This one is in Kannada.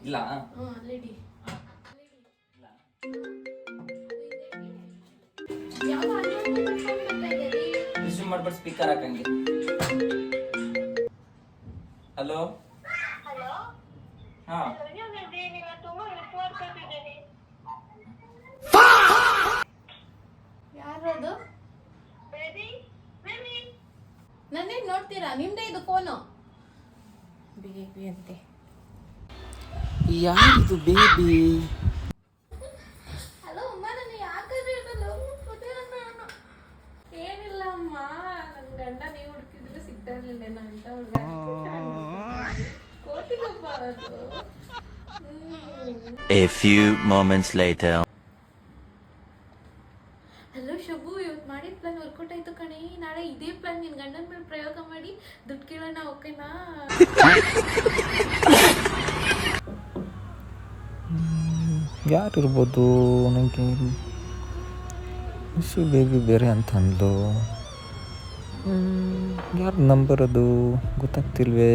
ಇಲ್ಲ ಅಲ್ಲಿಡಿ. ರಿಸೀವ್ ಮಾಡ್ಬಿಟ್ಟು ಸ್ಪೀಕರ್ ಹಾಕಂಗೆ. ಹಲೋ ಹಾ ಯಾರದು? ನನ್ನೇ ನೋಡ್ತೀರಾ? ನಿಮ್ದೇ ಇದು ಫೋನು. ಬೇಬಿ ಅಂತೆ. ಯಾರಿದು ಬೇಬಿ? ಹಲೋ ಅಮ್ಮ, ನಾನು ಯಾಕಂದ್ರೆ ಏನಿಲ್ಲ ಅಮ್ಮ, ನನ್ನ ಗಂಡ ನೀವು ಹುಡುಕಿದ್ರೆ ಸಿಗ್ತಾ ಇರ್ಲಿಲ್ಲ ಅಂತ ಹುಡುಗ ಕೋಟಿಗಪ್ಪ ಅದು. A few moments later. Hello Shabu, ಇವತ್ತು ಮಾಡಿದ ಪ್ಲಾನ್ ವರ್ಕೌಟ್ ಆಯ್ತು ಕಣೆ. ನಾಳೆ ಇದೇ ಪ್ಲಾನ್ ನಿನ್ ಗಂಡನ ಮೇಲೆ ಪ್ರಯೋಗ ಮಾಡಿ ದುಡ್ಡು ಕೇಳೋಣ, ಓಕೆನಾ? ಯಾರಿರ್ಬೋದು? ನನಗೆ ಇಶು ಬೇಬಿ ಬೇರೆ ಅಂತ ಅಂದ್ಲು. ಯಾರು ನಂಬರ್ ಅದು ಗೊತ್ತಾಗ್ತಿಲ್ವೇ?